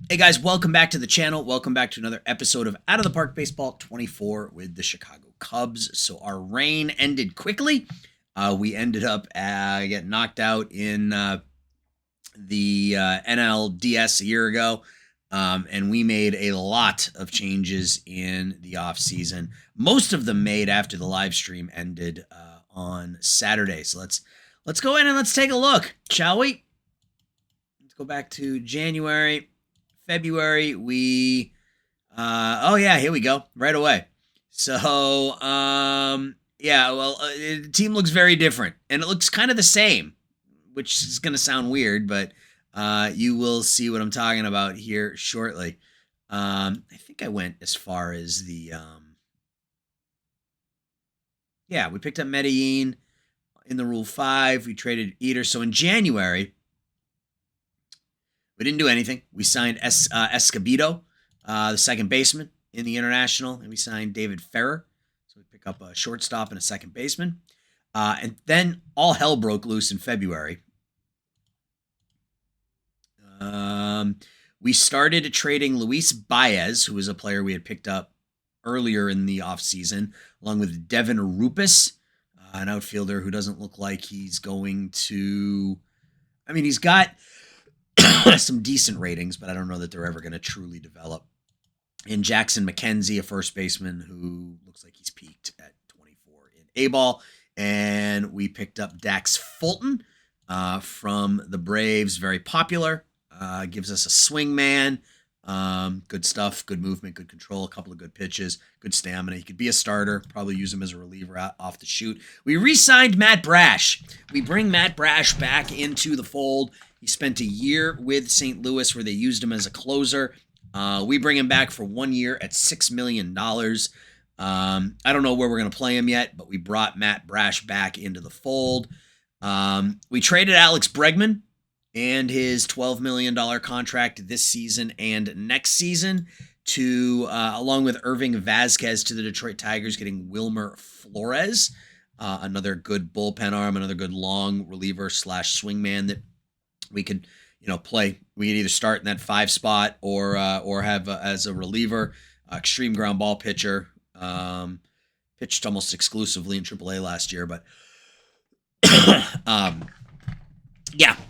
Hey guys, welcome back to the channel. Welcome back to another episode of Out of the Park Baseball 24 with the Chicago Cubs. So our reign ended quickly. We ended up getting knocked out in the NLDS a year ago, and we made a lot of changes in the offseason. Most of them made after the live stream ended on Saturday. So let's go in and let's take a look, shall we? Let's go back to January. February, here we go, right away. So, the team looks very different, and it looks kind of the same, which is going to sound weird, but you will see what I'm talking about here shortly. I think I went as far as the, we picked up Medellin in the Rule 5. We traded Eater. So in January, we didn't do anything. We signed Escobedo, the second baseman in the International, and we signed David Ferrer. So we pick up a shortstop and a second baseman. And then all hell broke loose in February. We started trading Luis Baez, who was a player we had picked up earlier in the offseason, along with Devin Rupis, an outfielder who doesn't look like he's going to... I mean, he's got some decent ratings, but I don't know that they're ever going to truly develop. And Jackson McKenzie, a first baseman who looks like he's peaked at 24 in A-ball. And we picked up Dax Fulton from the Braves, very popular. Gives us a swing man. Good stuff, good movement, good control, a couple of good pitches, good stamina. He could be a starter, probably use him as a reliever off the shoot. We re-signed Matt Brash. We bring Matt Brash back into the fold. He spent a year with St. Louis where they used him as a closer. We bring him back for 1 year at $6 million. I don't know where we're going to play him yet, but we brought Matt Brash back into the fold. We traded Alex Bregman and his $12 million contract this season and next season to, along with Irving Vasquez, to the Detroit Tigers, getting Wilmer Flores, another good bullpen arm, another good long reliever / swingman that we could, play. We could either start in that 5 spot or have as a reliever, extreme ground ball pitcher, pitched almost exclusively in AAA last year, but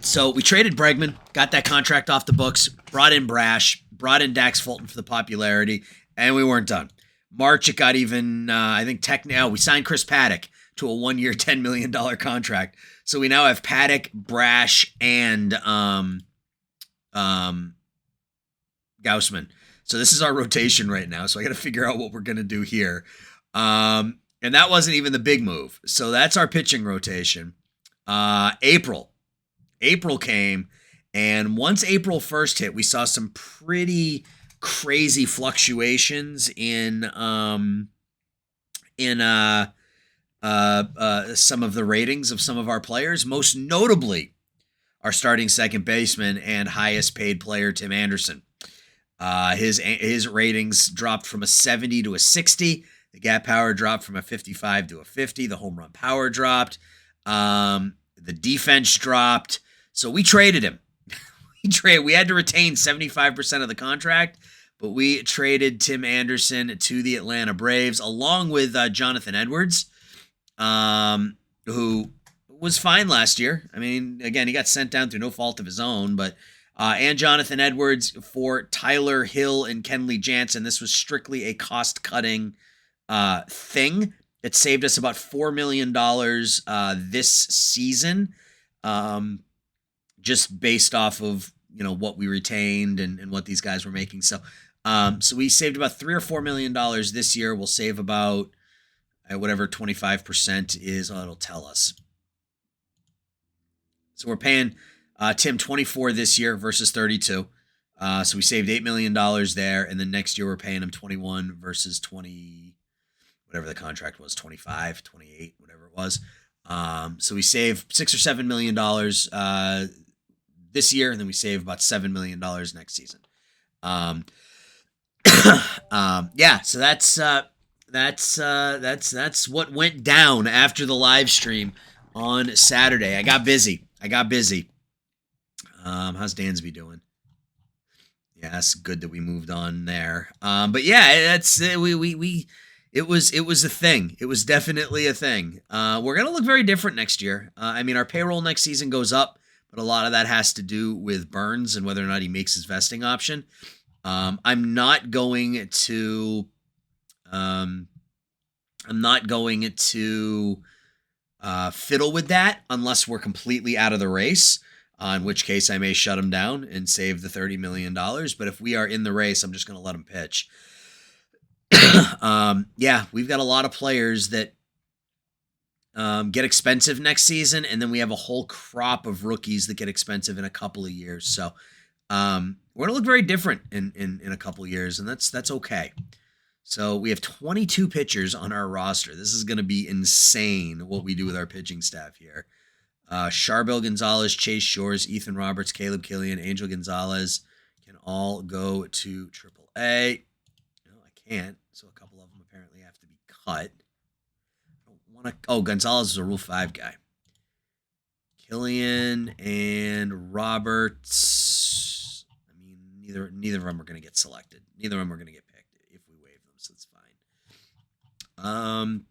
so we traded Bregman, got that contract off the books, brought in Brash, brought in Dax Fulton for the popularity, and we weren't done. March, it got even, we signed Chris Paddock to a 1 year, $10 million contract. So we now have Paddock, Brash, and Gaussman. So this is our rotation right now. So I got to figure out what we're going to do here. And that wasn't even the big move. So that's our pitching rotation. April came, and once April 1st hit, we saw some pretty crazy fluctuations in some of the ratings of some of our players, most notably our starting second baseman and highest paid player, Tim Anderson. His ratings dropped from a 70 to a 60. The gap power dropped from a 55 to a 50. The home run power dropped. The defense dropped. So we traded him. We had to retain 75% of the contract, but we traded Tim Anderson to the Atlanta Braves along with Jonathan Edwards, who was fine last year. I mean, again, he got sent down through no fault of his own, but and Jonathan Edwards for Tyler Hill and Kenley Jansen. This was strictly a cost-cutting thing. It saved us about $4 million this season, just based off of what we retained and what these guys were making. So we saved about $3 or $4 million this year. We'll save about whatever 25% is. It'll tell us. So we're paying Tim 24 this year versus 32. So we saved $8 million there, and then next year we're paying him 21 versus 20, whatever the contract was, 25, 28, whatever it was. So we save $6 or $7 million this year, and then we save about $7 million next season. So that's what went down after the live stream on Saturday. I got busy. How's Dansby doing? Yeah, that's good that we moved on there. But yeah, that's we it was a thing. It was definitely a thing. We're gonna look very different next year. I mean, our payroll next season goes up, but a lot of that has to do with Burns and whether or not he makes his vesting option. I'm not going to. Um, I'm not going to fiddle with that unless we're completely out of the race. In which case, I may shut him down and save the $30 million. But if we are in the race, I'm just going to let him pitch. Yeah, we've got a lot of players that get expensive next season, and then we have a whole crop of rookies that get expensive in a couple of years. So we're going to look very different in a couple of years, and that's okay. So we have 22 pitchers on our roster. This is going to be insane what we do with our pitching staff here. Charbel Gonzalez, Chase Shores, Ethan Roberts, Caleb Killian, Angel Gonzalez can all go to AAA. No, I can't. So a couple of them apparently have to be cut. I don't want to. Oh, Gonzalez is a Rule 5 guy. Killian and Roberts. I mean, neither of them are going to get selected. Neither of them are going to get picked if we waive them, so it's fine.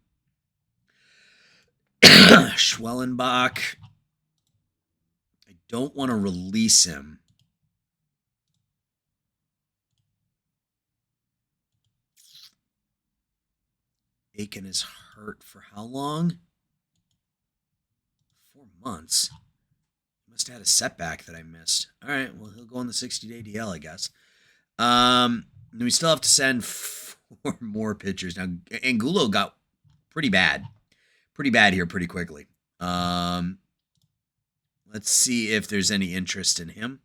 Schwellenbach. I don't want to release him. Aiken is hurt for how long? 4 months. He must have had a setback that I missed. All right, well, he'll go on the 60-day DL, I guess. We still have to send 4 more pitchers. Now, Angulo got pretty bad here pretty quickly. Let's see if there's any interest in him.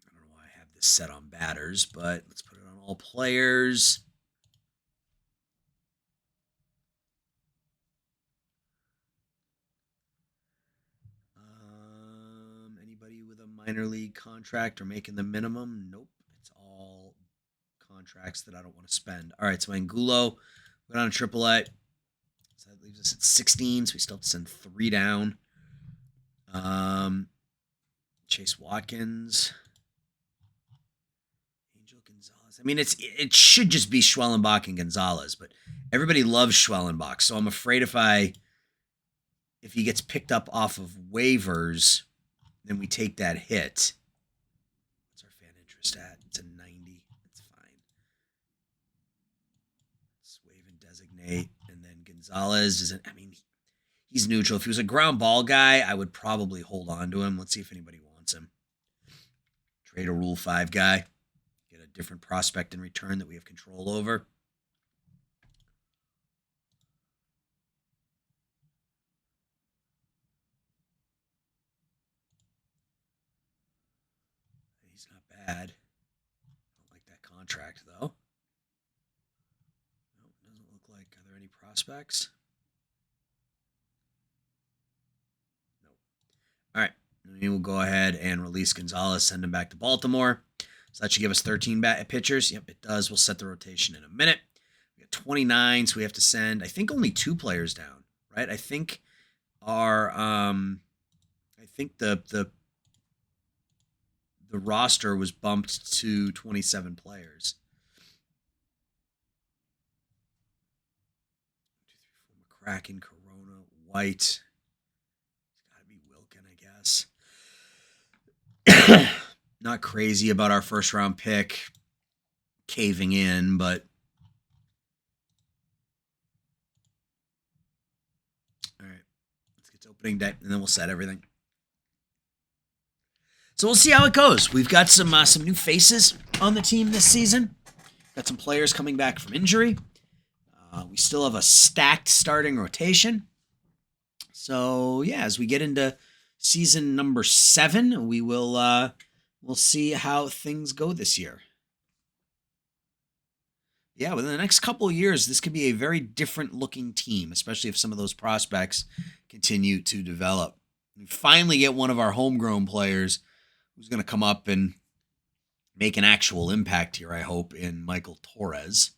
I don't know why I have this set on batters, but let's put it on all players. Anybody with a minor league contract or making the minimum? Nope. It's all contracts that I don't want to spend. All right, so Angulo went on AAA. So that leaves us at 16, so we still have to send 3 down. Chase Watkins. Angel Gonzalez. I mean, it should just be Schwellenbach and Gonzalez, but everybody loves Schwellenbach, so I'm afraid if he gets picked up off of waivers, then we take that hit. What's our fan interest at? It's a 90. It's fine. Let's waive and designate. And then Gonzalez doesn't, I mean, he's neutral. If he was a ground ball guy, I would probably hold on to him. Let's see if anybody wants him. Trade a Rule 5 guy. Get a different prospect in return that we have control over. He's not bad. Don't like that contract, though. No, doesn't look like. Are there any prospects? Nope. All right. We will go ahead and release Gonzalez, send him back to Baltimore. So that should give us 13 pitchers. Yep, it does. We'll set the rotation in a minute. We got 29, so we have to send, I think, only 2 players down, right? I think the roster was bumped to 27 players. McCracken, Corona, White. It's got to be Wilkin, I guess. Not crazy about our first round pick caving in, but all right. Let's get to opening day, and then we'll set everything. So we'll see how it goes. We've got some new faces on the team this season. Got some players coming back from injury. We still have a stacked starting rotation. So yeah, as we get into season number 7, we will we'll see how things go this year. Yeah, within the next couple of years, this could be a very different looking team, especially if some of those prospects continue to develop. We finally get one of our homegrown players who's going to come up and make an actual impact here, I hope, in Michael Torres.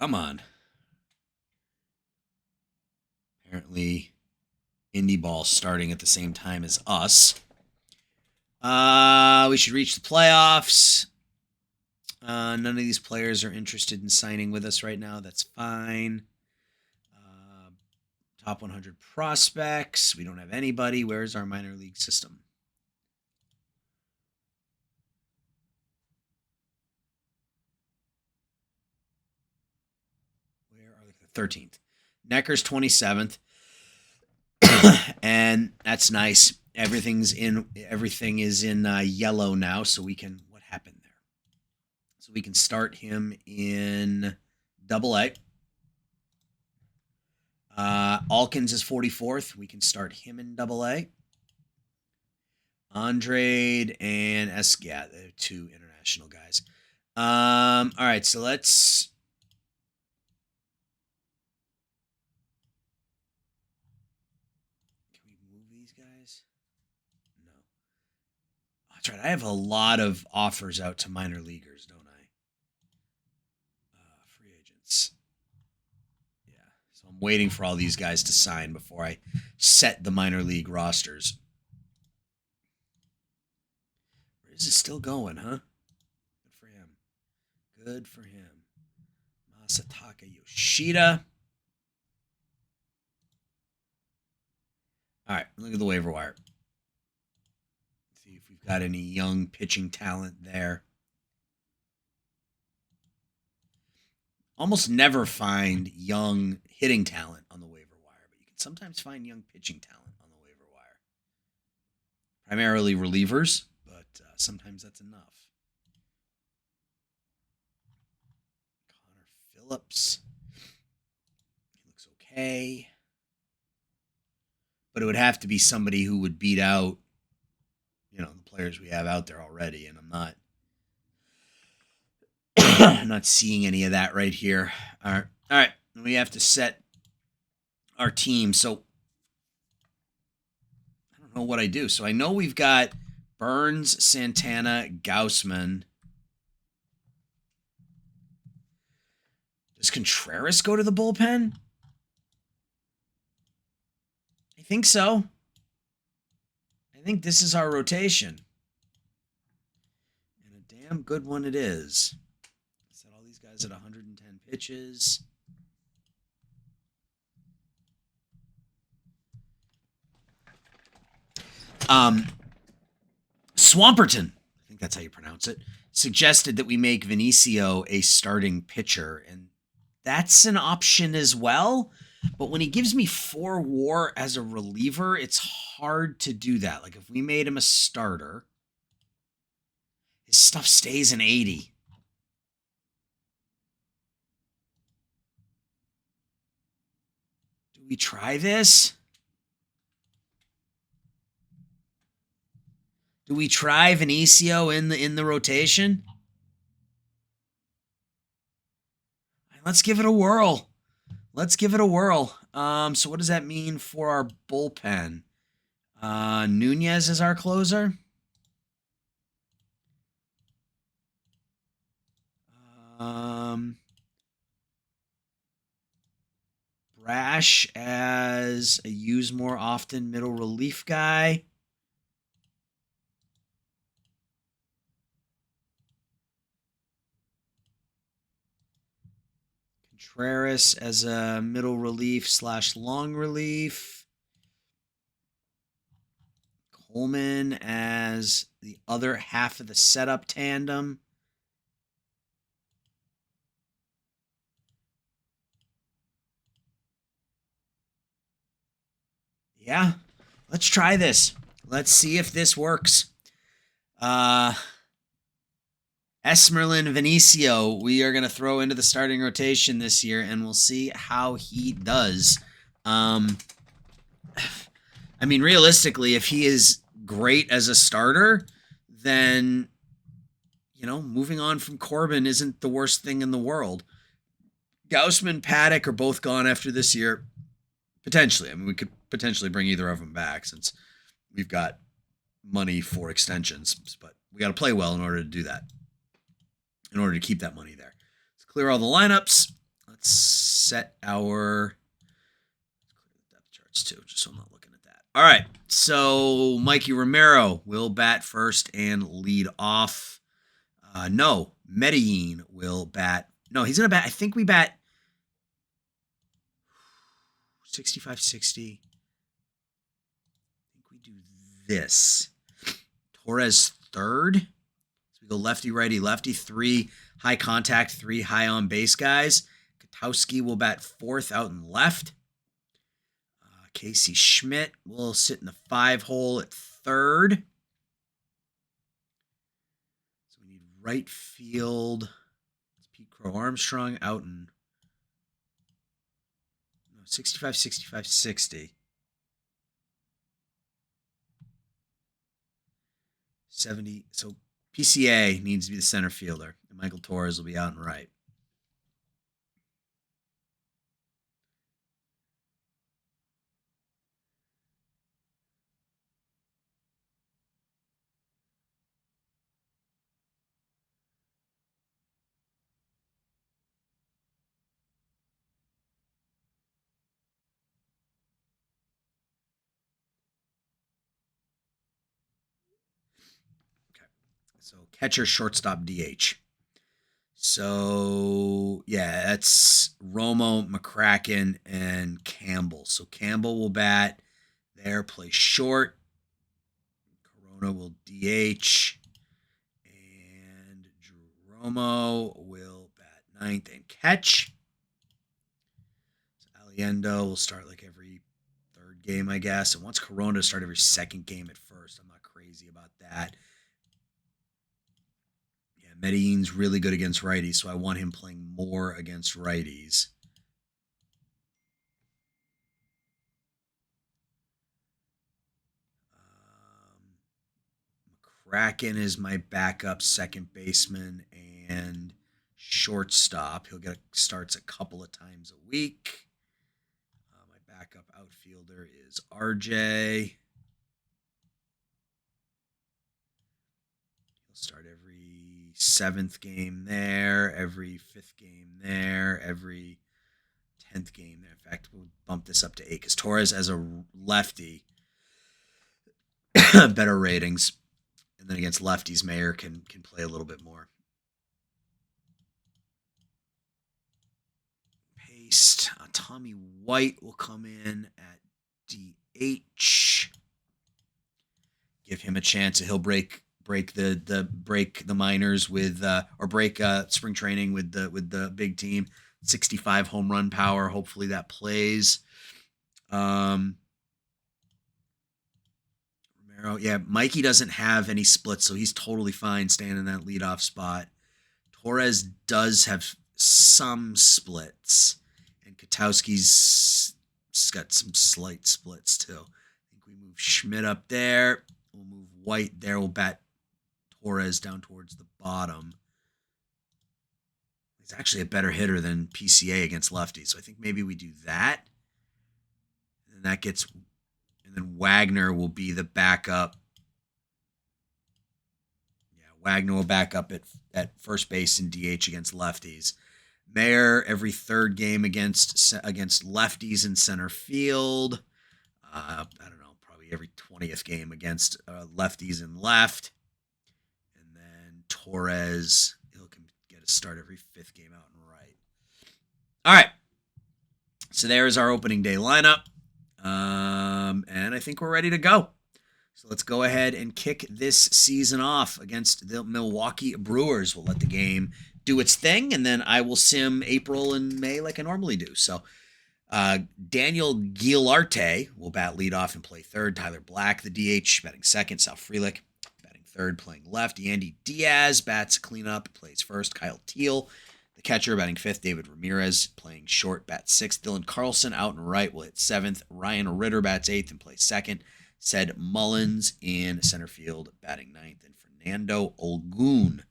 Come on. Apparently, indie ball starting at the same time as us. We should reach the playoffs. None of these players are interested in signing with us right now. That's fine. Top 100 prospects. We don't have anybody. Where's our minor league system? Where are the 13th? Necker's 27th. And that's nice. Everything is in yellow now, so we can. What happened there? So we can start him in Double-A. Alkins is 44th. We can start him in Double-A. Andrade and Esgat, they're two international guys. All right, so let's. Can we move these guys? No. Oh, that's right. I have a lot of offers out to minor leaguers, don't I? Free agents. Yeah. So I'm waiting for all these guys to sign before I set the minor league rosters. Is it still going, huh? Good for him. Good for him. Masataka Yoshida. All right, look at the waiver wire. See if we've got any young pitching talent there. Almost never find young hitting talent on the waiver wire, but you can sometimes find young pitching talent on the waiver wire. Primarily relievers, but sometimes that's enough. Connor Phillips. He looks okay. But it would have to be somebody who would beat out, the players we have out there already, and I'm not seeing any of that right here. All right. We have to set our team. So I don't know what I do. So I know we've got Burns, Santana, Gaussman. Does Contreras go to the bullpen? I think so. I think this is our rotation. And a damn good one it is. Set all these guys at 110 pitches. Swamperton, I think that's how you pronounce it, suggested that we make Vinicio a starting pitcher, and that's an option as well. But when he gives me 4 WAR as a reliever, it's hard to do that. Like if we made him a starter, his stuff stays in 80. Do we try this? Do we try Vinicio in the rotation? Let's give it a whirl. So what does that mean for our bullpen? Nunez is our closer. Brash as a use more often middle relief guy. Contreras as a middle relief / long relief. Coleman as the other half of the setup tandem. Yeah, let's try this. Let's see if this works. Esmerlin Vinicio, we are going to throw into the starting rotation this year, and we'll see how he does. I mean, realistically, if he is great as a starter, then, moving on from Corbin isn't the worst thing in the world. Gaussman, Paddock are both gone after this year. Potentially. I mean, we could potentially bring either of them back since we've got money for extensions, but we got to play well in order to do that. In order to keep that money there. Let's clear all the lineups. let's set our depth charts too, just so I'm not looking at that. All right, so Mikey Romero will bat first and lead off. No, Medellin will bat. No, he's going to bat. I think we bat 65-60. I think we do this. Torres third. So we go lefty, righty, lefty. 3 high contact, 3 high on base guys. Katowski will bat fourth out and left. Casey Schmidt will sit in the 5 hole at third. So we need right field. It's Pete Crow Armstrong out in 65, 65, 60. 70. So PCA needs to be the center fielder, and Michael Torres will be out and right. So catcher, shortstop, DH. So, yeah, that's Romo, McCracken, and Campbell. So Campbell will bat there, play short. Corona will DH. And Romo will bat ninth and catch. So Aliendo will start like every third game, I guess. And wants Corona to start every second game at first. I'm not crazy about that. Medellin's really good against righties, so I want him playing more against righties. McCracken is my backup second baseman and shortstop. He'll get starts a couple of times a week. My backup outfielder is RJ. He'll start every 7th game there, every 5th game there, every 10th game there. In fact, we'll bump this up to 8 because Torres, as a lefty, better ratings. And then against lefties, Mayer can play a little bit more. Paste. Tommy White will come in at DH. Give him a chance. He'll break the minors with or break spring training with the big team. 65 home run power. Hopefully that plays. Romero, yeah, Mikey doesn't have any splits, so he's totally fine staying in that leadoff spot. Torres does have some splits, and Katowski's got some slight splits too. I think we move Schmidt up there. We'll move White there. We'll bat Torres down towards the bottom. He's actually a better hitter than PCA against lefties, so I think maybe we do that. And that gets, and then Wagner will be the backup. Yeah, Wagner will back up at first base and DH against lefties. Mayer every third game against lefties in center field. I don't know, probably every 20th game against lefties in left. And then Torres, he'll get a start every 5th game out and right. All right. So there's our opening day lineup. And I think we're ready to go. So let's go ahead and kick this season off against the Milwaukee Brewers. We'll let the game do its thing, and then I will sim April and May like I normally do. So Daniel Guilarte will bat leadoff and play third. Tyler Black, the DH, batting second. Sal Frelick batting third, playing left. Yandy Diaz bats cleanup, plays first. Kyle Teal, the catcher, batting fifth. David Ramirez playing short, bats sixth. Dylan Carlson out and right will hit seventh. Ryan Ritter bats eighth and plays second. Ced Mullins in center field, batting ninth. And Fernando Olgun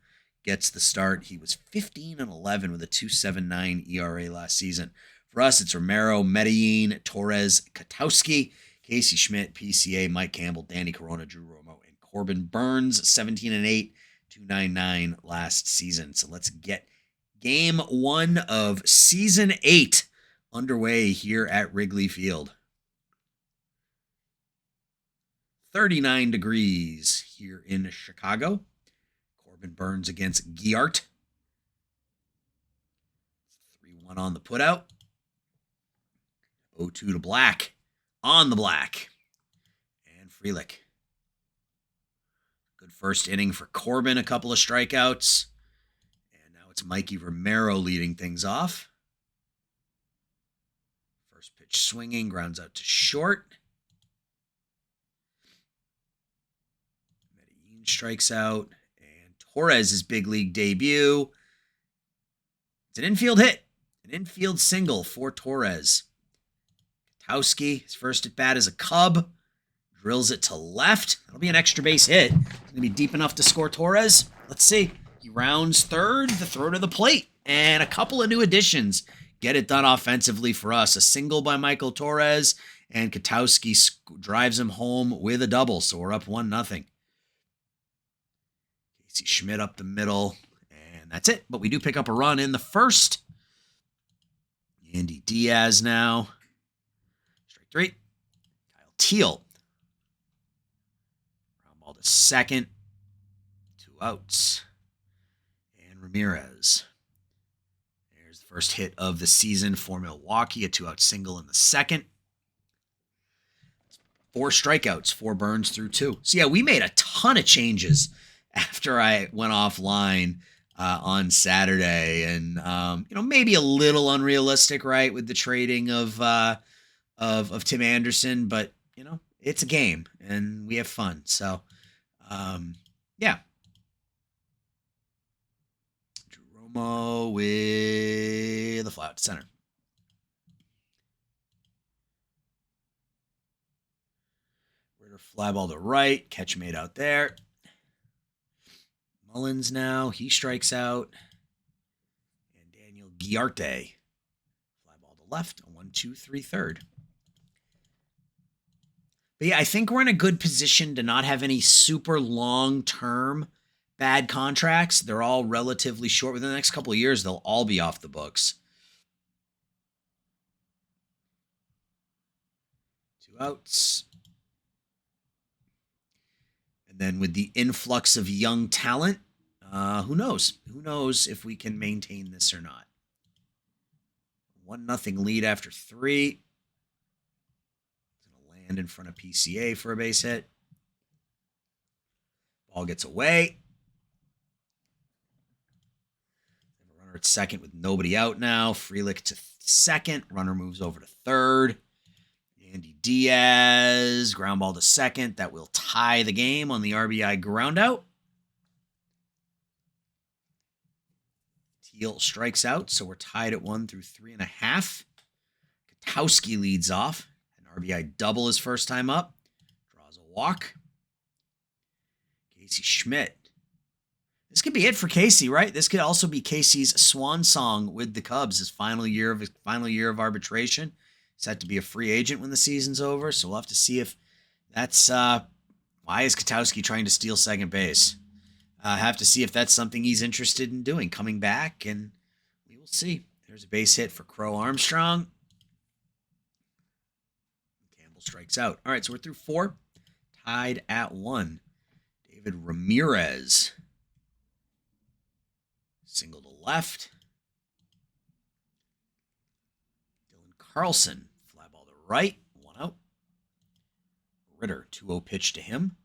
gets the start. He was 15-11 with a 2.79 ERA last season. For us, it's Romero, Medellin, Torres, Katowski, Casey Schmidt, PCA, Mike Campbell, Danny Corona, Drew Romo, and Corbin Burns, 17-8, 2.99 last season. So let's get Game 1 of Season 8 underway here at Wrigley Field. 39 degrees here in Chicago. Corbin Burnes against Giart. 3-1 on the putout. 0-2 to Black. On the black. And Frelick. Good first inning for Corbin, a couple of strikeouts. And now it's Mikey Romero leading things off. First pitch swinging, grounds out to short. Medellin strikes out. And Torres' big league debut. It's an infield hit. An infield single for Torres. Katowski, his first at bat as a Cub. Drills it to left. That'll be an extra base hit. It's going to be deep enough to score Torres. Let's see. He rounds third, the throw to the plate. And a couple of new additions get it done offensively for us. A single by Michael Torres, and Katowski drives him home with a double. So we're up 1-0. Casey Schmidt up the middle. And that's it. But we do pick up a run in the first. Andy Diaz now. Strike 3. Kyle Teal. Ball to second. 2 outs. And Ramirez. There's the first hit of the season for Milwaukee. A 2-out single in the second. 4 strikeouts for Burnes through 2. So yeah, we made a ton of changes after I went offline on Saturday, and maybe a little unrealistic, right, with the trading of Tim Anderson, but it's a game and we have fun. So, yeah. Jeromo with the fly out to center. Ritter fly ball to right. Catch made out there. Mullins now. He strikes out. And Daniel Giarte. Fly ball to left. A 1-2-3 third. But yeah, I think we're in a good position to not have any super long-term bad contracts. They're all relatively short. Within the next couple of years, they'll all be off the books. 2 outs. And then with the influx of young talent, who knows? Who knows if we can maintain this or not? 1-0 lead after 3. In front of PCA for a base hit. Ball gets away. Runner at second with nobody out now. Frelick to second. Runner moves over to third. Andy Diaz. Ground ball to second. That will tie the game on the RBI ground out. Teal strikes out, so we're tied at 1 through 3.5. Katowski leads off. RBI double his first time up. Draws a walk. Casey Schmidt. This could be it for Casey, right? This could also be Casey's swan song with the Cubs, his final year of arbitration. Set to be a free agent when the season's over, so we'll have to see if that's why is Katowski trying to steal second base. Have to see if that's something he's interested in doing, coming back, and we will see. There's a base hit for Crow Armstrong. Strikes out. All right, so we're through 4. Tied at 1. David Ramirez. Single to left. Dylan Carlson. Fly ball to right. 1 out. Ritter. 2-0 pitch to him.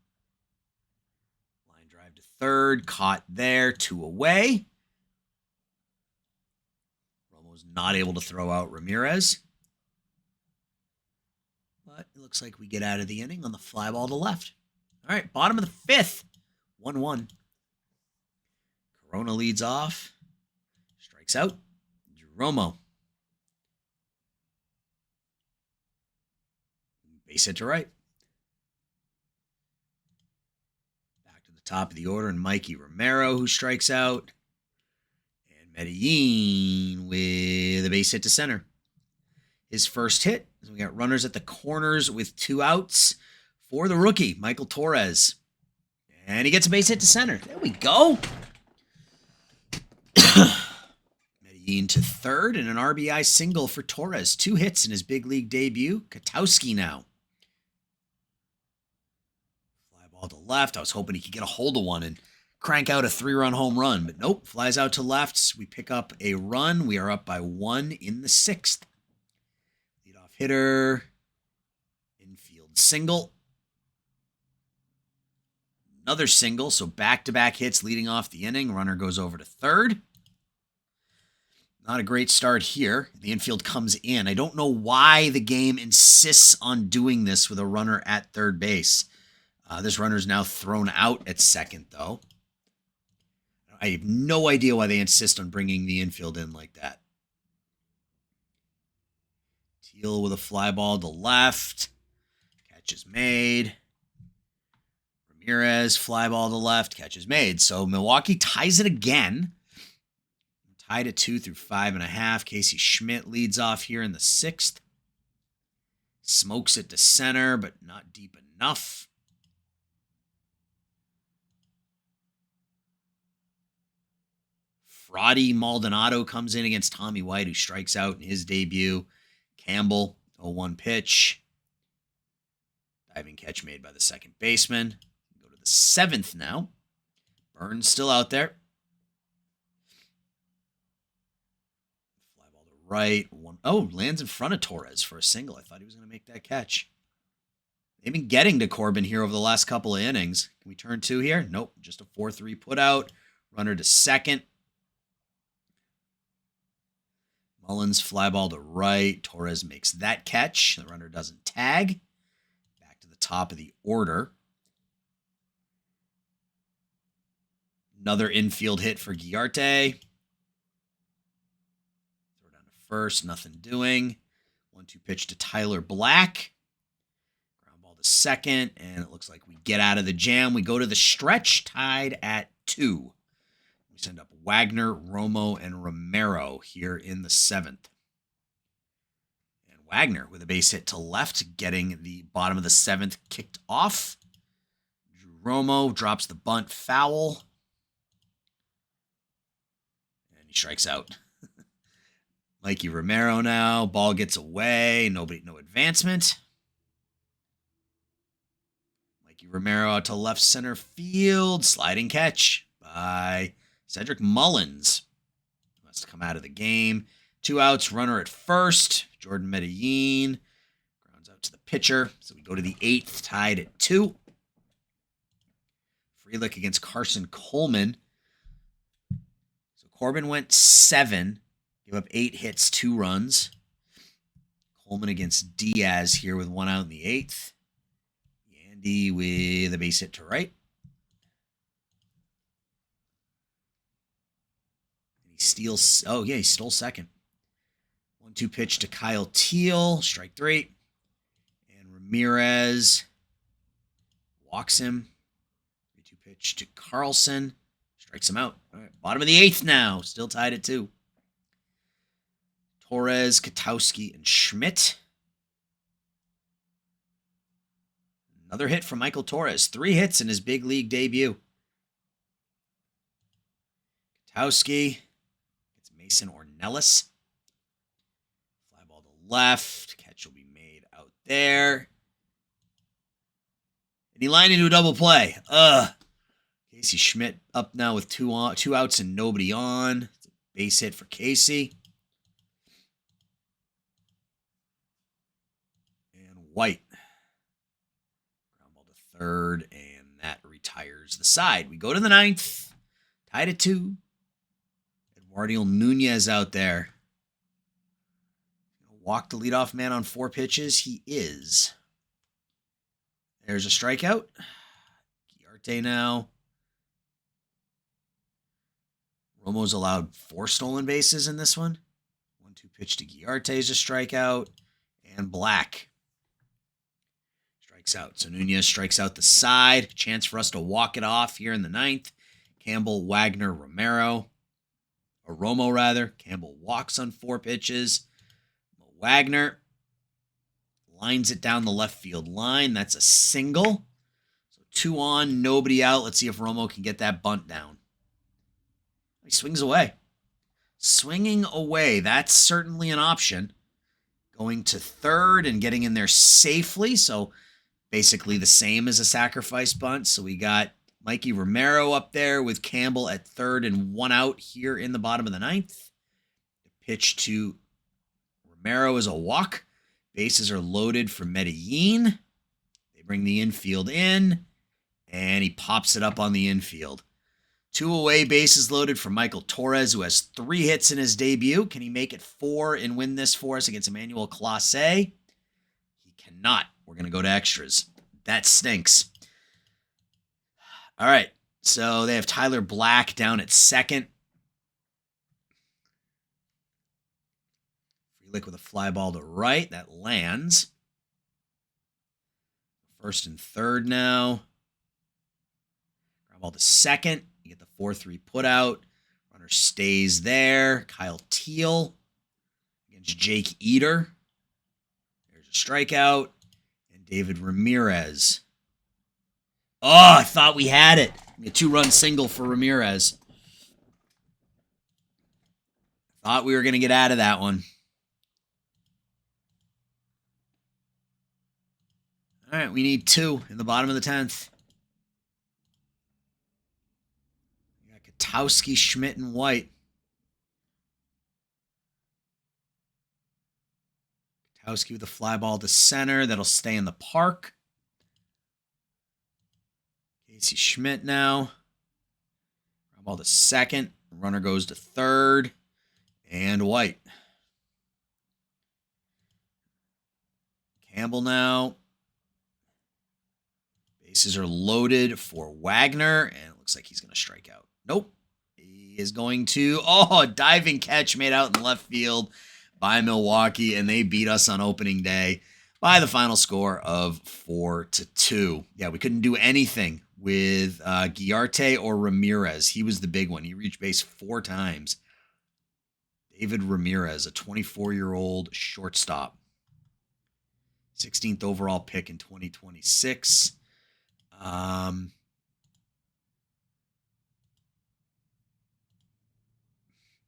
Line drive to third. Caught there. 2 away. Romo's not able to throw out Ramirez. But it looks like we get out of the inning on the fly ball to left. All right, bottom of the 5th. 1-1. Corona leads off. Strikes out. Jeromo. Base hit to right. Back to the top of the order, and Mikey Romero, who strikes out. And Medellin with a base hit to center. His first hit. We got runners at the corners with 2 outs for the rookie, Michael Torres. And he gets a base hit to center. There we go. Being to third and an RBI single for Torres. 2 hits in his big league debut. Katowski now. Fly ball to left. I was hoping he could get a hold of one and crank out a 3-run home run, but nope. Flies out to left. We pick up a run. We are up by 1 in the 6th. Leadoff hitter. Infield single. Another single, so back-to-back hits leading off the inning. Runner goes over to third. Not a great start here. The infield comes in. I don't know why the game insists on doing this with a runner at third base. This runner is now thrown out at second, though. I have no idea why they insist on bringing the infield in like that. Teal with a fly ball to left. Catch is made. Ramirez, fly ball to left. Catch is made. So Milwaukee ties it again. Tied at 2 through 5.5. Casey Schmidt leads off here in the 6th. Smokes it to center, but not deep enough. Fraudy Maldonado comes in against Tommy White, who strikes out in his debut. Campbell, 0-1 pitch. Diving catch made by the second baseman. Go to the 7th now. Burns still out there. Fly ball to right. Lands in front of Torres for a single. I thought he was going to make that catch. They've been getting to Corbin here over the last couple of innings. Can we turn 2 here? Nope. Just a 4-3 put out. Runner to second. Mullins fly ball to right. Torres makes that catch. The runner doesn't tag. Back to the top of the order. Another infield hit for Guillarte. Throw down to first. Nothing doing. 1-2 pitch to Tyler Black. Ground ball to second. And it looks like we get out of the jam. We go to the stretch, tied at 2. We send up Wagner, Romo, and Romero here in the 7th. And Wagner with a base hit to left, getting the bottom of the 7th kicked off. Drew Romo drops the bunt foul. And he strikes out. Mikey Romero now. Ball gets away. No advancement. Mikey Romero out to left center field. Sliding catch by Cedric Mullins must come out of the game. 2 outs, runner at first. Jordan Medellin grounds out to the pitcher. So we go to the 8th, tied at 2. Frelick against Carson Coleman. So Corbin went 7, gave up 8 hits, 2 runs. Coleman against Diaz here with 1 out in the 8th. Yandy with a base hit to right. He steals. Oh, yeah, he stole second. 1-2 pitch to Kyle Teal. Strike 3. And Ramirez walks him. 3-2 pitch to Carlson. Strikes him out. All right, bottom of the 8th now. Still tied at 2. Torres, Katowski, and Schmidt. Another hit from Michael Torres. 3 hits in his big league debut. Katowski. Mason Ornelas. Fly ball to left. Catch will be made out there. And he lined into a double play. Casey Schmidt up now with 2 outs and nobody on. It's a base hit for Casey. And White. Ground ball to third, and that retires the side. We go to the 9th. Tied at 2. Eduardo Nunez out there. Walk the leadoff man on 4 pitches. He is. There's a strikeout. Guillarte now. Romo's allowed 4 stolen bases in this one. 1-2 pitch to Guillarte is a strikeout. And Black strikes out. So Nunez strikes out the side. Chance for us to walk it off here in the 9th. Campbell, Wagner, Romero. Or Romo, rather. Campbell walks on 4 pitches. Wagner lines it down the left field line. That's a single. So 2 on, nobody out. Let's see if Romo can get that bunt down. He swings away. swinging away. That's certainly an option. Going to third and getting in there safely. So basically the same as a sacrifice bunt. So we got Mikey Romero up there with Campbell at third and 1 out here in the bottom of the ninth. The pitch to Romero is a walk. Bases are loaded for Medellin. They bring the infield in, and he pops it up on the infield. 2 away, bases loaded for Michael Torres, who has 3 hits in his debut. Can he make it 4 and win this for us against Emmanuel Clase? He cannot. We're going to go to extras. That stinks. All right, so they have Tyler Black down at second. Frelick with a fly ball to right. That lands. First and third now. Ground ball to second. You get the 4-3 put out. Runner stays there. Kyle Teal against Jake Eater. There's a strikeout. And David Ramirez. Oh, I thought we had it. A 2-run single for Ramirez. Thought we were going to get out of that one. All right, we need 2 in the bottom of the 10th. We got Katowski, Schmidt, and White. Katowski with a fly ball to center. That'll stay in the park. Casey Schmidt now. Ground ball to second. Runner goes to third. And White. Campbell now. Bases are loaded for Wagner, and it looks like he's going to strike out. Nope. He is going to... Oh, a diving catch made out in left field by Milwaukee, and they beat us on opening day by the final score of 4-2. Yeah, we couldn't do anything with Guillarte or Ramirez. He was the big one. He reached base 4 times. David Ramirez, a 24-year-old shortstop. 16th overall pick in 2026.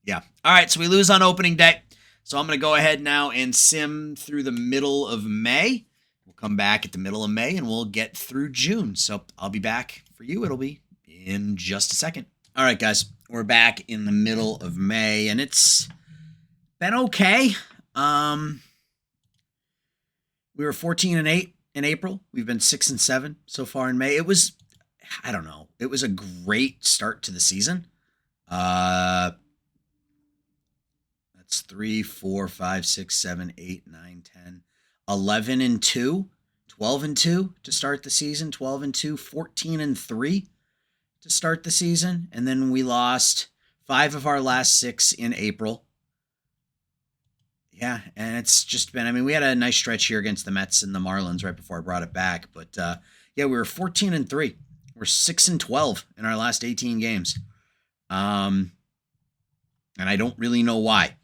Yeah. All right, so we lose on opening day. So I'm going to go ahead now and sim through the middle of May. We'll come back at the middle of May, and we'll get through June. So I'll be back for you. It'll be in just a second. All right, guys. We're back in the middle of May, and it's been okay. We were 14-8 in April. We've been 6-7 so far in May. It was, I don't know, it was a great start to the season. That's 3, 4, 5, 6, 7, 8, 9, 10, 11-2, 12-2 to start the season, 12-2, 14-3 to start the season. And then we lost 5 of our last 6 in April. Yeah, and it's just been, I mean, we had a nice stretch here against the Mets and the Marlins right before I brought it back. But, yeah, we were 14-3. We're 6-12 in our last 18 games. And I don't really know why.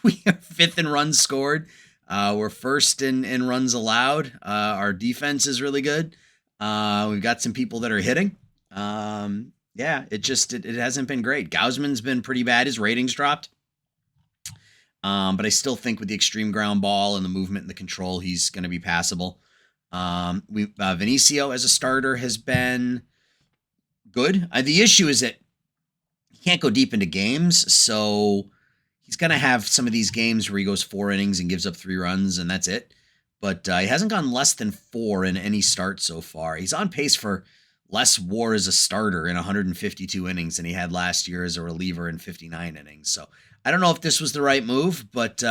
We are 5th in runs scored. We're 1st in runs allowed. Our defense is really good. We've got some people that are hitting. Yeah, it hasn't been great. Gausman's been pretty bad. His ratings dropped. But I still think with the extreme ground ball and the movement and the control, he's going to be passable. Vinicio as a starter has been good. The issue is that he can't go deep into games, so he's going to have some of these games where he goes 4 innings and gives up 3 runs, and that's it. But he hasn't gone less than 4 in any start so far. He's on pace for less WAR as a starter in 152 innings than he had last year as a reliever in 59 innings. So I don't know if this was the right move, but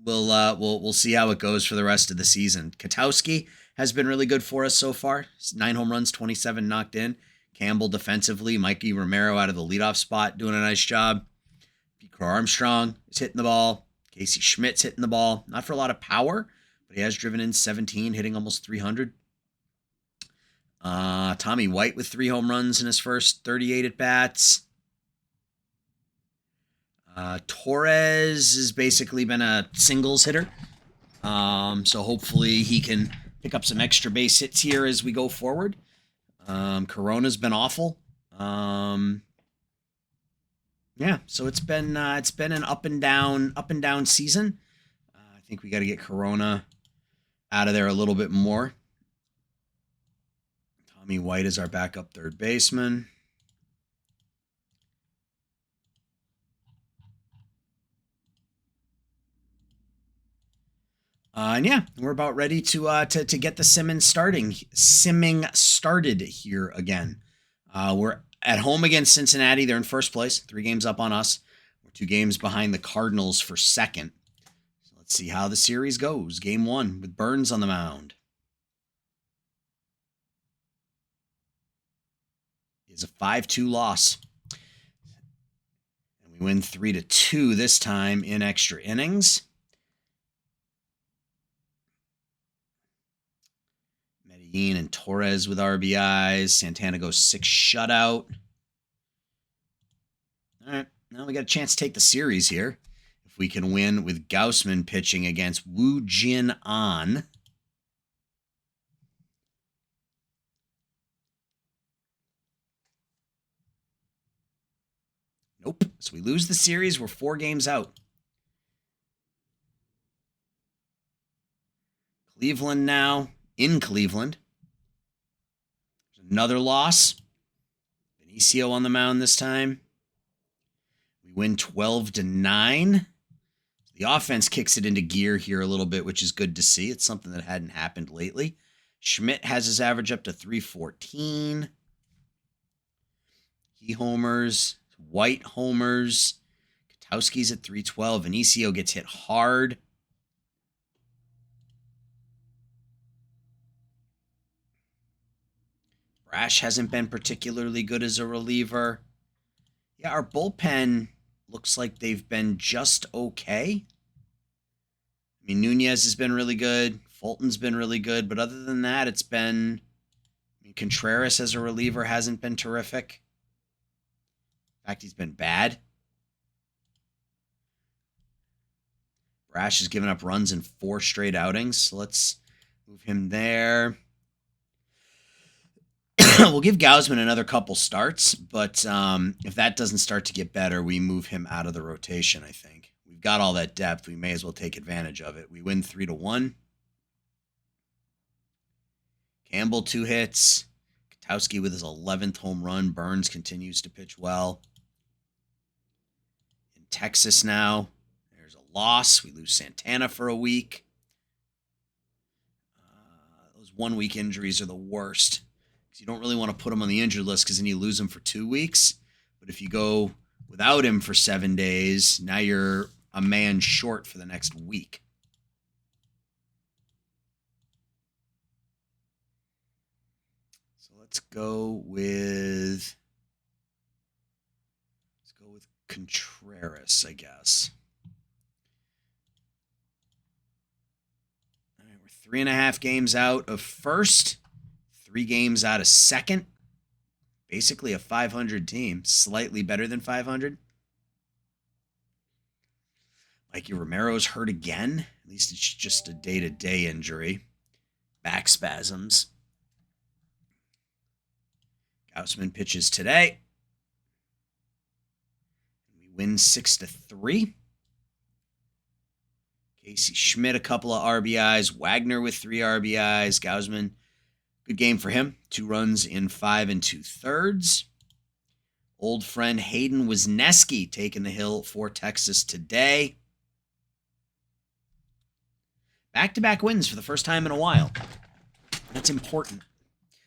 we'll see how it goes for the rest of the season. Katowski has been really good for us so far. 9 home runs, 27 knocked in. Campbell defensively, Mikey Romero out of the leadoff spot doing a nice job. Pete Armstrong is hitting the ball. Casey Schmidt's hitting the ball. Not for a lot of power, but he has driven in 17, hitting almost 300. Tommy White with 3 home runs in his first 38 at-bats. Torres has basically been a singles hitter. So hopefully he can pick up some extra base hits here as we go forward. Corona's been awful. Yeah, so it's been an up and down season. I think we got to get Corona out of there a little bit more. Tommy White is our backup third baseman. And yeah, we're about ready to get the simming started here again. We're at home against Cincinnati. They're in first place, 3 games up on us. We're 2 games behind the Cardinals for second. So let's see how the series goes. Game 1 with Burns on the mound. It's a 5-2 loss. And we win 3-2 this time in extra innings. Medellin and Torres with RBIs. Santana goes 6 shutout. All right, now we got a chance to take the series here. If we can win with Gaussman pitching against Woo Jin An. Nope. So we lose the series. We're 4 games out. Cleveland now. In Cleveland. There's another loss. Benicio on the mound this time. We win 12-9. The offense kicks it into gear here a little bit, which is good to see. It's something that hadn't happened lately. Schmidt has his average up to 314. He homers. White homers. Katowski's at 312. Benicio gets hit hard. Brash hasn't been particularly good as a reliever. Yeah, our bullpen looks like they've been just okay. I mean, Nunez has been really good. Fulton's been really good. But other than that, it's been... I mean, Contreras as a reliever hasn't been terrific. In fact, he's been bad. Brash has given up runs in 4 straight outings. So let's move him there. We'll give Gaussman another couple starts, but if that doesn't start to get better, we move him out of the rotation, I think. We've got all that depth. We may as well take advantage of it. We win 3-1. Campbell 2 hits. Katowski with his 11th home run. Burns continues to pitch well. In Texas now, there's a loss. We lose Santana for a week. Those 1-week injuries are the worst. You don't really want to put him on the injured list because then you lose him for 2 weeks. But if you go without him for 7 days, now you're a man short for the next week. So let's go with Contreras, I guess. All right, we're 3.5 games out of first. 3 games out of second. Basically a 500 team. Slightly better than 500. Mikey Romero's hurt again. At least it's just a day-to-day injury. Back spasms. Gaussman pitches today. We win 6-3. Casey Schmidt, a couple of RBIs. Wagner with 3 RBIs. Gaussman, good game for him. 2 runs in 5 2/3. Old friend Hayden Wesneski taking the hill for Texas today. Back-to-back wins for the first time in a while. That's important.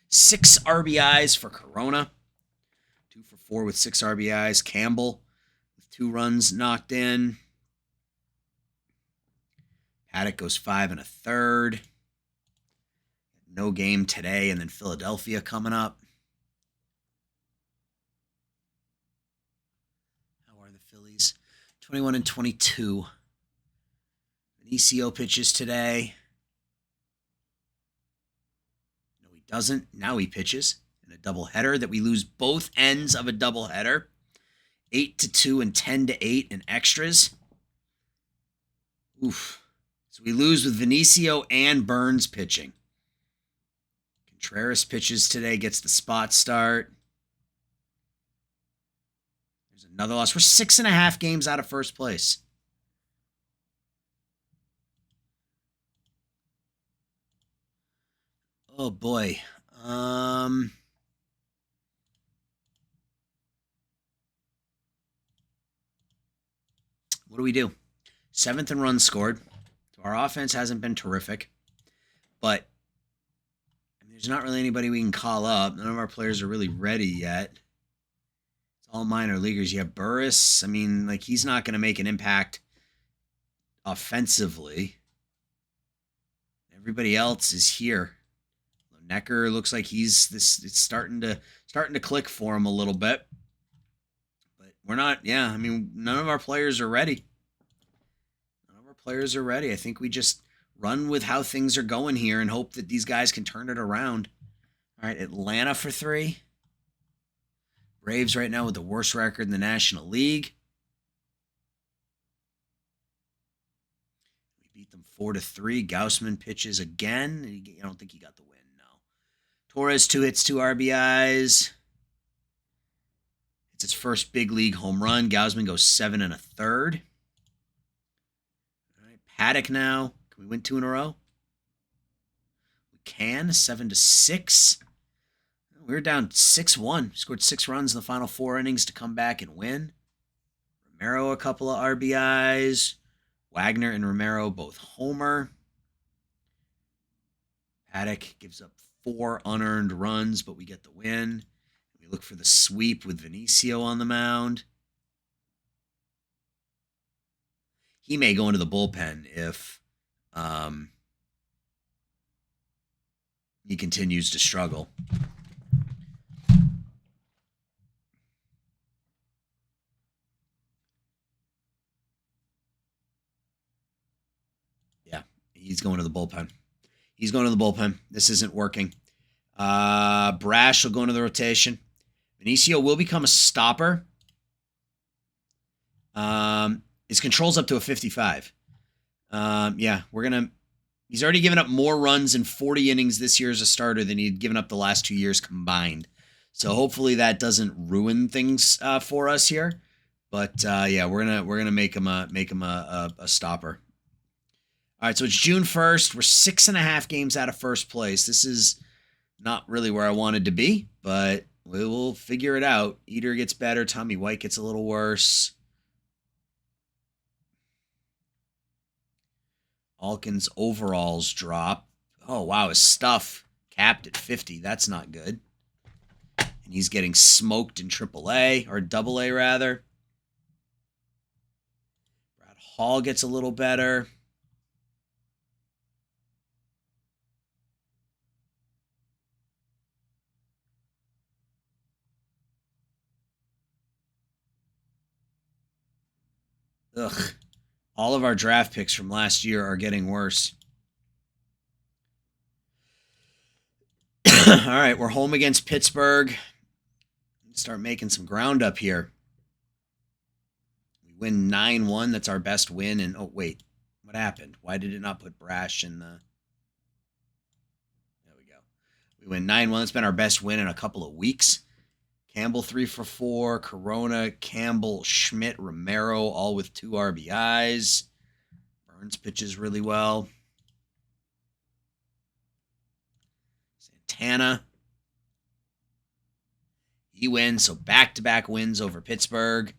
6 RBIs for Corona. 2 for 4 with 6 RBIs. Campbell with 2 runs knocked in. Paddock goes 5 1/3. No game today, and then Philadelphia coming up. How are the Phillies? 21-22. Benicio pitches today. No, he doesn't. Now he pitches in a doubleheader that we lose both ends of a doubleheader. 8-2 and 10-8 in extras. Oof. So we lose with Benicio and Burns pitching. Contreras pitches today, gets the spot start. There's another loss. We're 6.5 games out of first place. Oh boy. What do we do? 7th in runs scored. So our offense hasn't been terrific, but there's not really anybody we can call up. None of our players are really ready yet. It's all minor leaguers. You have Burris. I mean, like, he's not going to make an impact offensively. Everybody else is here. Necker looks like he's this. It's starting to click for him a little bit, but we're not. Yeah, I mean, none of our players are ready. None of our players are ready. I think we just run with how things are going here and hope that these guys can turn it around. All right, Atlanta for 3. Braves right now with the worst record in the National League. We beat them 4-3. Gaussman pitches again. I don't think he got the win. No. Torres 2 hits, 2 RBIs. It's his first big league home run. Gaussman goes 7 1/3. All right, Paddock now. Can we win 2 in a row? We can. 7-6. We were down 6-1. Scored 6 runs in the final 4 innings to come back and win. Romero a couple of RBIs. Wagner and Romero both homer. Paddock gives up 4 unearned runs, but we get the win. We look for the sweep with Vinicio on the mound. He may go into the bullpen if he continues to struggle. Yeah, he's going to the bullpen. He's going to the bullpen. This isn't working. Brash will go into the rotation. Vinicio will become a stopper. His control's up to a 55. Yeah, he's already given up more runs in 40 innings this year as a starter than he'd given up the last 2 years combined. So hopefully that doesn't ruin things for us here. But yeah, we're gonna make him a stopper. All right, so it's June 1st. We're 6.5 games out of first place. This is not really where I wanted to be, but we will figure it out. Eater gets better. Tommy White gets a little worse. Alkin's overalls drop. Oh, wow, his stuff capped at 50. That's not good. And he's getting smoked in AAA, or AA rather. Brad Hall gets a little better. Ugh. All of our draft picks from last year are getting worse. All right, we're home against Pittsburgh. Start making some ground up here. We win 9-1. That's our best win. And oh, wait. What happened? Why did it not put Brash in the... There we go. We win 9-1. That's been our best win in a couple of weeks. Campbell 3 for 4. Corona, Campbell, Schmidt, Romero, all with 2 RBIs. Burns pitches really well. Santana. He wins, so back-to-back wins over Pittsburgh.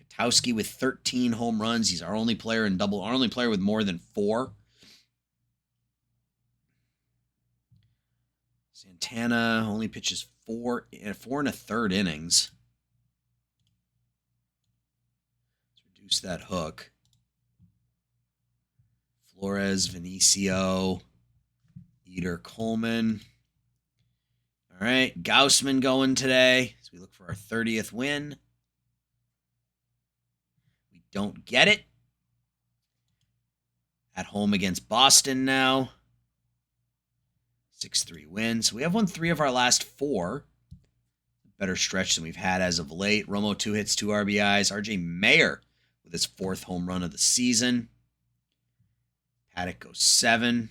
Katowski with 13 home runs. He's our only player our only player with more than 4. Santana only pitches 4 1/3 innings. Let's reduce that hook. Flores, Vinicio, Eater, Coleman. All right, Gaussman going today as we look for our 30th win. We don't get it. At home against Boston now. 6-3 win. So we have won 3 of our last 4. Better stretch than we've had as of late. Romo 2 hits, 2 RBIs. RJ Mayer with his 4th home run of the season. Paddock goes 7.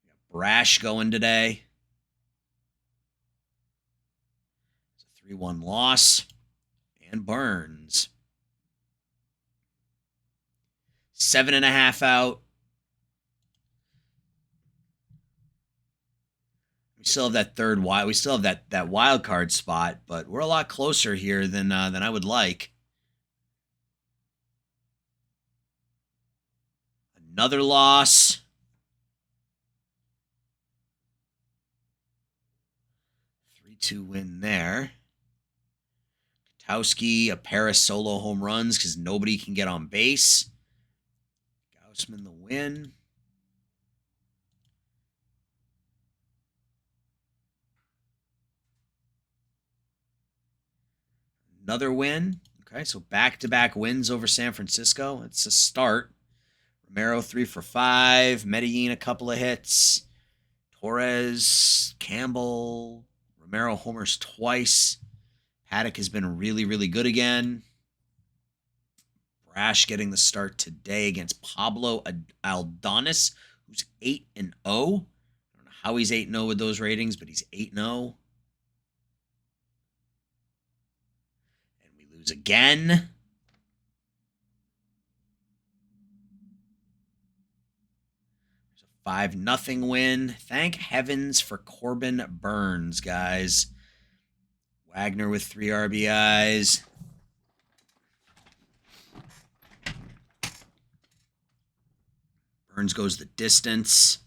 We got Brash going today. It's a 3-1 loss. And Burns. 7.5 out. We still have that third wild. We still have that wild card spot, but we're a lot closer here than I would like. Another loss. 3-2 win there. Katowski, a pair of solo home runs because nobody can get on base. Gaussman the win. Another win. Okay, so back-to-back wins over San Francisco. It's a start. Romero 3 for 5. Medellin a couple of hits. Torres, Campbell, Romero homers twice. Paddock has been really, really good again. Brash getting the start today against Pablo Aldonis, who's 8-0. I don't know how he's 8-0 with those ratings, but he's 8-0. And we lose again. There's a 5-0 win. Thank heavens for Corbin Burns, guys. Wagner with 3 RBIs. Burns goes the distance.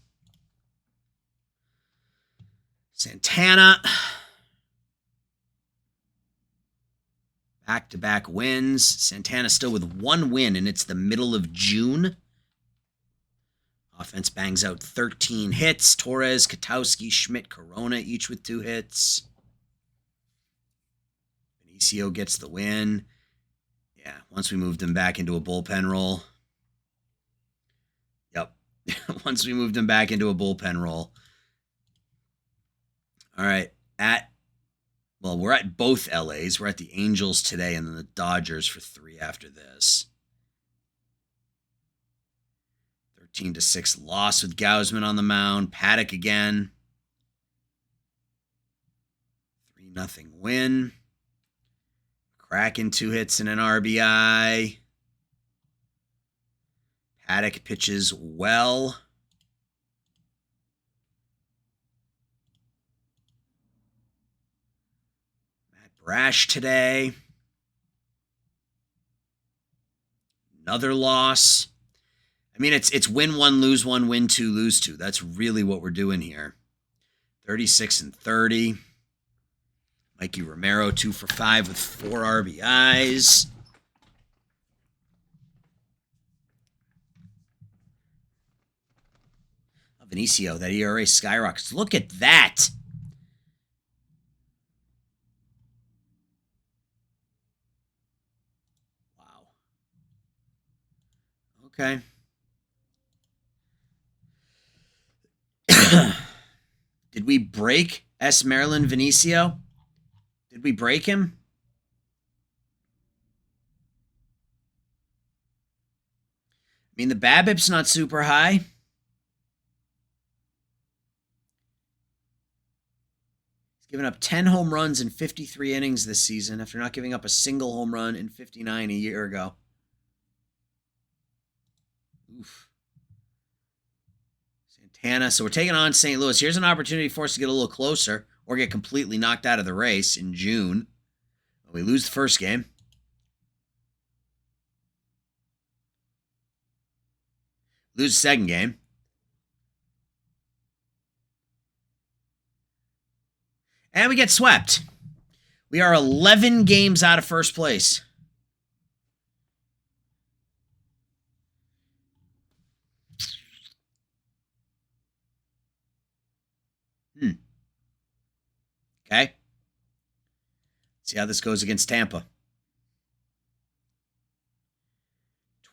Santana. Back-to-back wins. Santana still with 1 win, and it's the middle of June. Offense bangs out 13 hits. Torres, Katowski, Schmidt, Corona, each with 2 hits. Benicio gets the win. Yeah, once we moved him back into a bullpen role. Yep. Once we moved him back into a bullpen role. All right. We're at both LAs. We're at the Angels today and then the Dodgers for 3 after this. 13-6 loss with Gaussman on the mound. Paddock again. 3-0 win. Kraken 2 hits and an RBI. Paddock pitches well. Matt Brash today. Another loss. I mean, it's win 1, lose 1, win 2, lose 2. That's really what we're doing here. 36-30. Mikey Romero 2 for 5 with 4 RBIs. Benicio, that ERA skyrockets. Look at that. Wow. Okay. Did we break S. Maryland Benicio? Did we break him? I mean, the BABIP's not super high. He's given up 10 home runs in 53 innings this season after not giving up a single home run in 59 a year ago. Oof. Santana. So we're taking on St. Louis. Here's an opportunity for us to get a little closer or get completely knocked out of the race in June. We lose the first game. Lose the second game. And we get swept. We are 11 games out of first place. Okay. See how this goes against Tampa.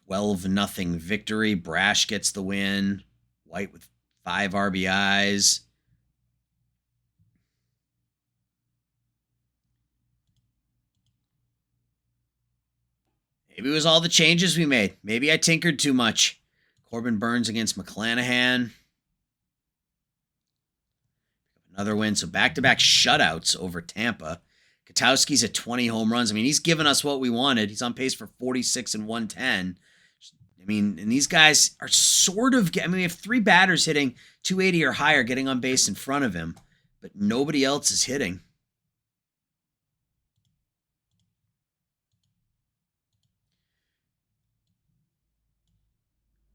12-0 victory. Brash gets the win. White with 5 RBIs. Maybe it was all the changes we made. Maybe I tinkered too much. Corbin Burns against McClanahan. Another win. So back-to-back shutouts over Tampa. Katowski's at 20 home runs. I mean, he's given us what we wanted. He's on pace for 46 and 110. I mean, and these guys are sort of, I mean, we have 3 batters hitting 280 or higher getting on base in front of him, but nobody else is hitting.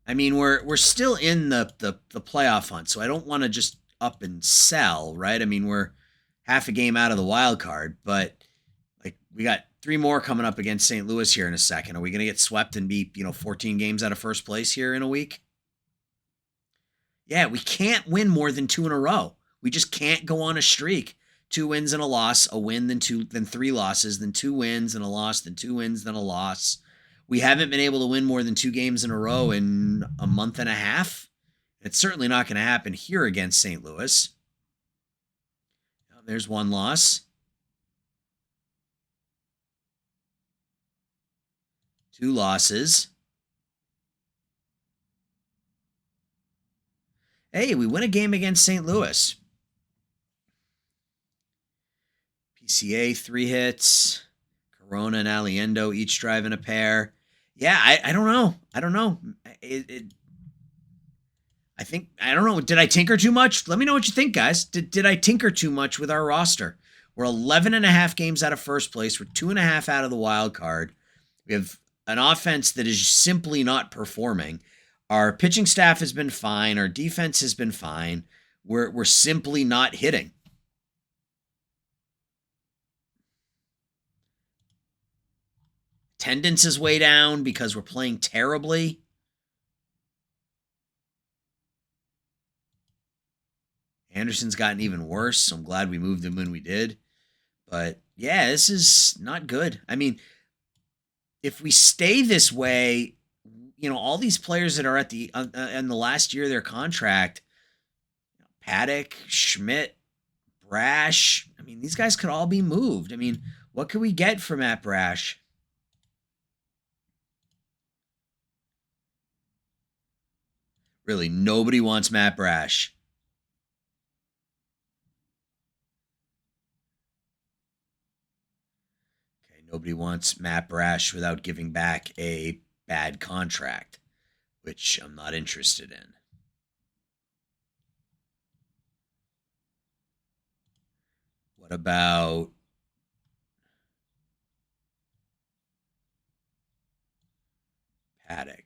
I mean, we're still in the playoff hunt, so I don't want to just up and sell, right? I mean, we're half a game out of the wild card, but like we got 3 more coming up against St. Louis here in a second. Are we going to get swept and be 14 games out of first place here in a week? Yeah, we can't win more than 2 in a row. We just can't go on a streak. 2 wins and a loss, a win, then 3 losses, then 2 wins and a loss, then 2 wins, then a loss. We haven't been able to win more than 2 games in a row in a month and a half. It's certainly not going to happen here against St. Louis. There's 1 loss. 2 losses. Hey, we win a game against St. Louis. PCA 3 hits. Corona and Aliendo each driving a pair. Yeah, I don't know. I don't know. I don't know. Did I tinker too much? Let me know what you think, guys. Did I tinker too much with our roster? We're 11 and a half games out of first place. We're 2.5 out of the wild card. We have an offense that is simply not performing. Our pitching staff has been fine. Our defense has been fine. We're simply not hitting. Attendance is way down because we're playing terribly. Anderson's gotten even worse, so I'm glad we moved him when we did. But yeah, this is not good. I mean, if we stay this way, all these players that are at the in the last year of their contract, Paddock, Schmidt, Brash, I mean, these guys could all be moved. I mean, what could we get for Matt Brash? Really, nobody wants Matt Brash. Okay, nobody wants Matt Brash without giving back a bad contract, which I'm not interested in. What about Paddock?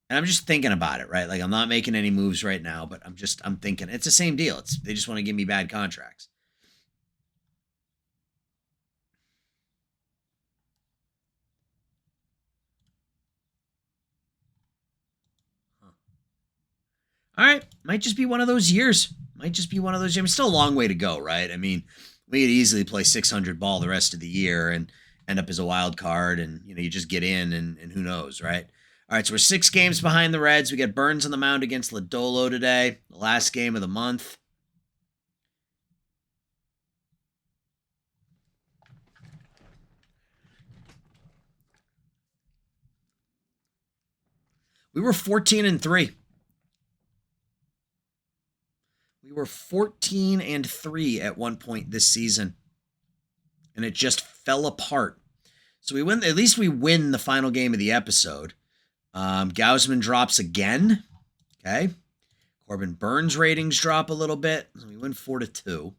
And I'm just thinking about it, right? Like, I'm not making any moves right now, but I'm thinking it's the same deal. They just want to give me bad contracts. Huh. All right. Might just be one of those years. Might just be one of those years. It's still a long way to go, right? I mean, we could easily play 600 ball the rest of the year and end up as a wild card, and you just get in, and who knows, right? All right, so we're 6 games behind the Reds. We got Burns on the mound against Lodolo today, the last game of the month. We were 14-3. We were 14-3 at one point this season, and it just fell apart. So we win. At least we win the final game of the episode. Gausman drops again. Okay. Corbin Burns ratings drop a little bit. We win 4-2.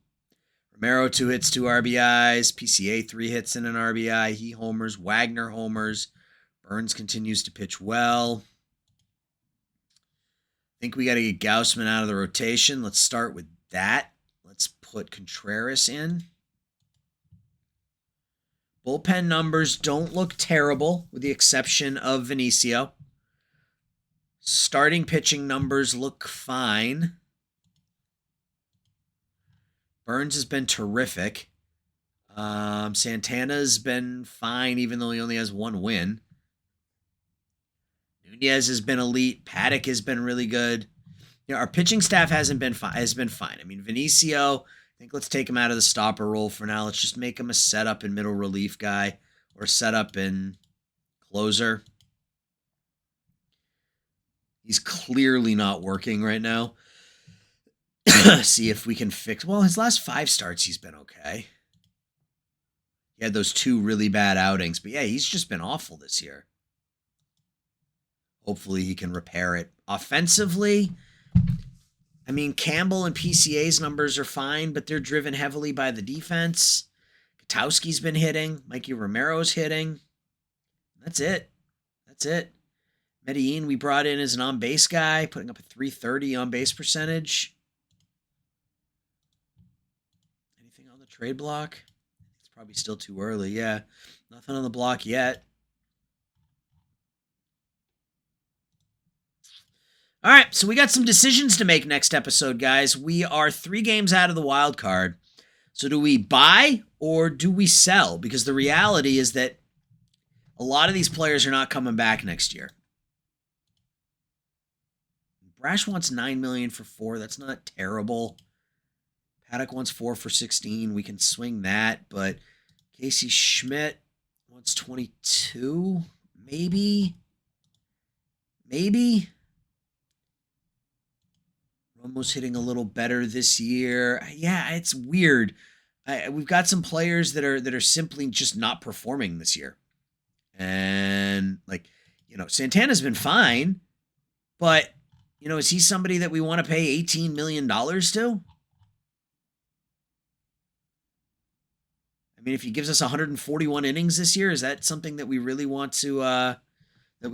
Romero 2 hits, 2 RBIs. PCA 3 hits and an RBI. He homers. Wagner homers. Burns continues to pitch well. I think we got to get Gausman out of the rotation. Let's start with that. Let's put Contreras in. Bullpen numbers don't look terrible, with the exception of Vinicio. Starting pitching numbers look fine. Burns has been terrific. Santana's been fine, even though he only has 1 win. Nunez has been elite. Paddock has been really good. Our pitching staff has been fine. I mean, Vinicio, I think let's take him out of the stopper role for now. Let's just make him a setup and middle relief guy, or setup and closer. He's clearly not working right now. See if we can fix. Well, his last 5 starts, he's been okay. He had those 2 really bad outings, but yeah, he's just been awful this year. Hopefully he can repair it. Offensively, I mean, Campbell and PCA's numbers are fine, but they're driven heavily by the defense. Katowski's been hitting. Mikey Romero's hitting. That's it. That's it. Medellin we brought in as an on-base guy, putting up a .330 on-base percentage. Anything on the trade block? It's probably still too early. Yeah, nothing on the block yet. All right, so we got some decisions to make next episode, guys. We are 3 games out of the wild card. So do we buy or do we sell? Because the reality is that a lot of these players are not coming back next year. Brash wants $9 million for 4. That's not terrible. Paddock wants 4 for 16. We can swing that, but Casey Schmidt wants 22. Maybe. Romo's hitting a little better this year. Yeah, it's weird. We've got some players that are simply just not performing this year. And Santana's been fine, but is he somebody that we want to pay $18 million to? I mean, if he gives us 141 innings this year, is that something that we really want to give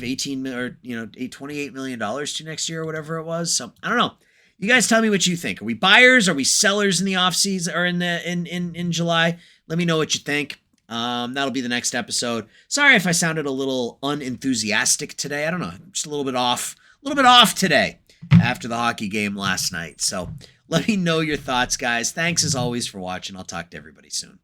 $28 million to next year or whatever it was? So I don't know. You guys tell me what you think. Are we buyers? Are we sellers in the offseason or in July? Let me know what you think. That'll be the next episode. Sorry if I sounded a little unenthusiastic today. I don't know. I'm just a little bit off today after the hockey game last night. So let me know your thoughts, guys. Thanks as always for watching. I'll talk to everybody soon.